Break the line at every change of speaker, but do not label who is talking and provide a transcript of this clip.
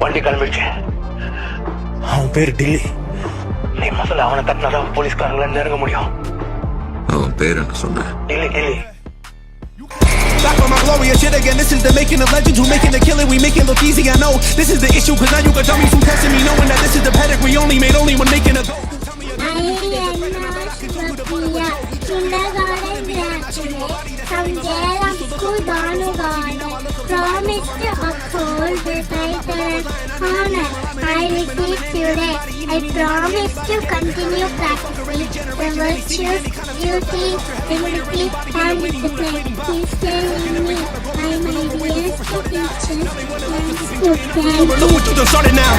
வண்டி கிளம்பிடுச்சு. அவன் பேர் டில்லி. நீ முதல்ல அவனை தட்டினாதான் போலீஸ்காரங்களை நெருங்க முடியும்.
அவன் பேர் என்ன சொன்ன?
Delhi Delhi.
Back on my glorious shit again. This is the making of legends. Who making the killing? We make it look easy. I know this is the issue. Cause now you got dummies who testing me, knowing that this is the pedigree only made only when making a go.
Promise to uphold the title and honor I receive today. I promise to continue practicing the virtues, duty, dignity, and discipline. Please tell me, my dearest teachers and students.
Look what you done started now.